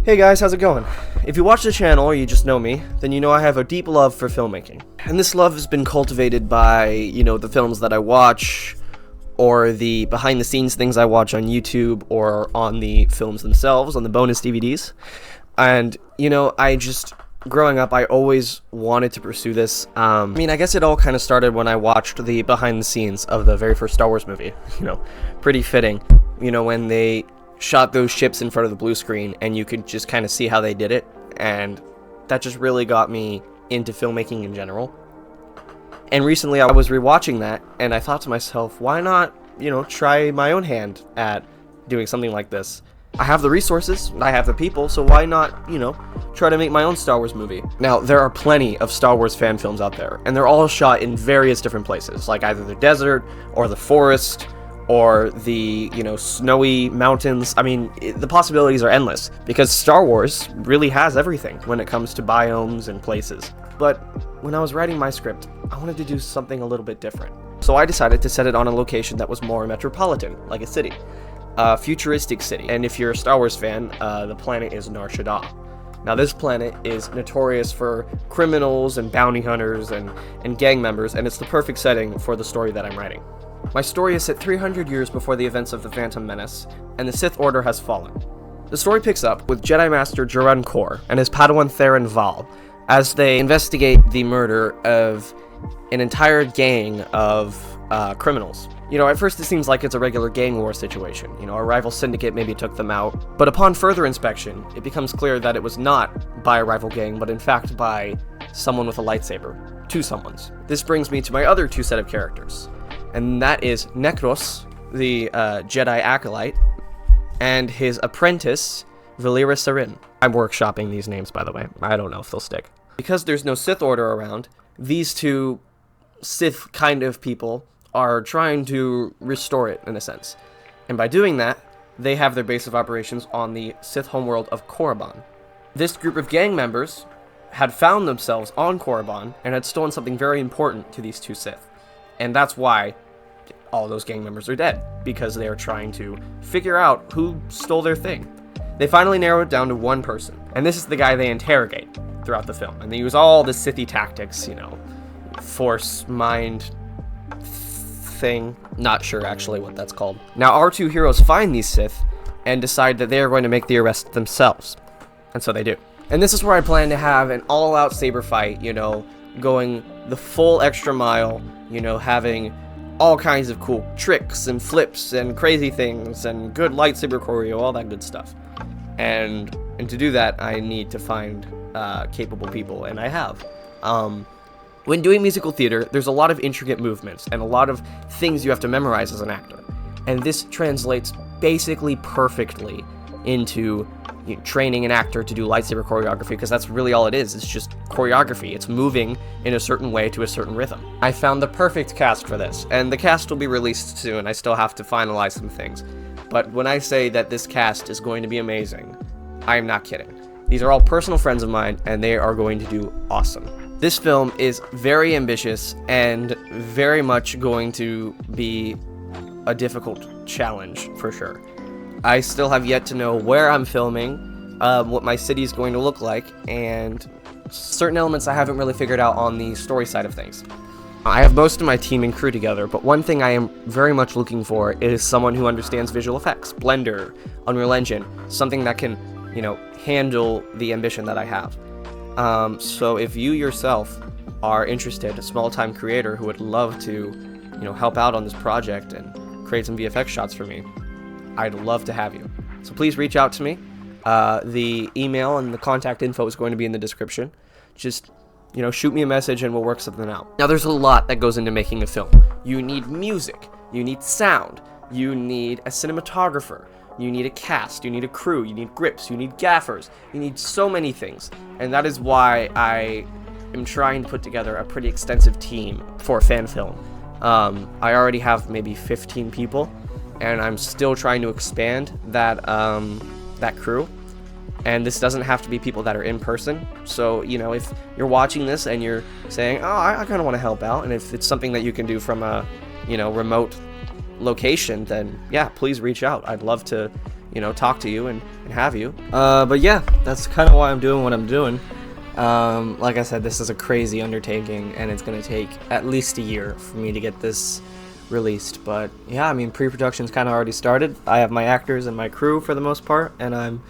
Hey guys, how's it going? If you watch the channel or you just know me, then you know I have a deep love for filmmaking. And this love has been cultivated by, the films that I watch, or the behind-the-scenes things I watch on YouTube, or on the films themselves, on the bonus DVDs. And, growing up, I always wanted to pursue this. I guess it all kind of started when I watched the behind-the-scenes of the very first Star Wars movie. Pretty fitting. When they shot those ships in front of the blue screen and you could just kind of see how they did it, and that just really got me into filmmaking in general. And recently I was rewatching that and I thought to myself, why not, try my own hand at doing something like this? I have the resources, I have the people, so why not, try to make my own Star Wars movie? Now, there are plenty of Star Wars fan films out there, and they're all shot in various different places, like either the desert or the forest or the, snowy mountains. The possibilities are endless, because Star Wars really has everything when it comes to biomes and places. But when I was writing my script, I wanted to do something a little bit different. So I decided to set it on a location that was more metropolitan, like a city. A futuristic city. And if you're a Star Wars fan, the planet is Nar Shaddaa. Now, this planet is notorious for criminals and bounty hunters and gang members, and it's the perfect setting for the story that I'm writing. My story is set 300 years before the events of the Phantom Menace, and the Sith Order has fallen. The story picks up with Jedi Master Jiren Kor and his Padawan Theron Val as they investigate the murder of an entire gang of criminals. At first it seems like it's a regular gang war situation. A rival syndicate maybe took them out. But upon further inspection, it becomes clear that it was not by a rival gang, but in fact by someone with a lightsaber. Two someones. This brings me to my other two set of characters. And that is Nekros, the Jedi Acolyte, and his apprentice, Valera Sarin. I'm workshopping these names, by the way. I don't know if they'll stick. Because there's no Sith Order around, these two Sith kind of people are trying to restore it, in a sense. And by doing that, they have their base of operations on the Sith homeworld of Korriban. This group of gang members had found themselves on Korriban and had stolen something very important to these two Sith. And that's why all those gang members are dead, because they are trying to figure out who stole their thing. They finally narrow it down to one person, and this is the guy they interrogate throughout the film. And they use all the Sithy tactics, force, mind thing. Not sure actually what that's called. Now, our two heroes find these Sith and decide that they are going to make the arrest themselves. And so they do. And this is where I plan to have an all-out saber fight, going the full extra mile, having all kinds of cool tricks and flips and crazy things and good lightsaber choreo, all that good stuff. And to do that, I need to find capable people, and I have. When doing musical theater, there's a lot of intricate movements and a lot of things you have to memorize as an actor. And this translates basically perfectly into training an actor to do lightsaber choreography, because that's really all it is. It's just choreography. It's moving in a certain way to a certain rhythm. I found the perfect cast for this, and the cast will be released soon. I still have to finalize some things. But when I say that this cast is going to be amazing, I'm not kidding. These are all personal friends of mine, and they are going to do awesome. This film is very ambitious and very much going to be a difficult challenge, for sure. I still have yet to know where I'm filming, what my city is going to look like, and certain elements I haven't really figured out on the story side of things. I have most of my team and crew together, but one thing I am very much looking for is someone who understands visual effects, Blender, Unreal Engine, something that can, handle the ambition that I have. So if you yourself are interested, a small-time creator who would love to, help out on this project and create some VFX shots for me, I'd love to have you. So please reach out to me. The email and the contact info is going to be in the description. Just, shoot me a message and we'll work something out. Now, there's a lot that goes into making a film. You need music. You need sound. You need a cinematographer. You need a cast. You need a crew. You need grips. You need gaffers. You need so many things. And that is why I am trying to put together a pretty extensive team for a fan film. I already have maybe 15 people. And I'm still trying to expand that crew. And this doesn't have to be people that are in person. So, if you're watching this and you're saying, oh, I kind of want to help out, and if it's something that you can do from a, remote location, then yeah, please reach out. I'd love to, talk to you and have you. But yeah, that's kind of why I'm doing what I'm doing. Like I said, this is a crazy undertaking, and it's going to take at least a year for me to get this released. But yeah, I mean, pre-production's kind of already started. I have my actors and my crew for the most part, and I'm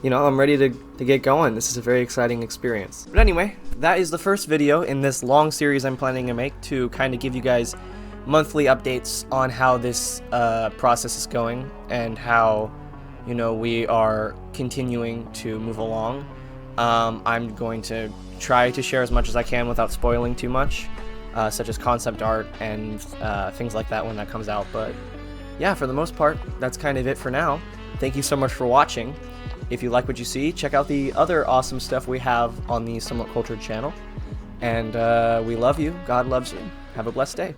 ready to get going. This is a very exciting experience. But anyway, that is the first video in this long series I'm planning to make to kind of give you guys monthly updates on how this process is going and how, we are continuing to move along. I'm going to try to share as much as I can without spoiling too much, such as concept art and things like that when that comes out. But yeah, for the most part, that's kind of it for now. Thank you so much for watching. If you like what you see, check out the other awesome stuff we have on the Somewhat Cultured channel. And we love you. God loves you. Have a blessed day.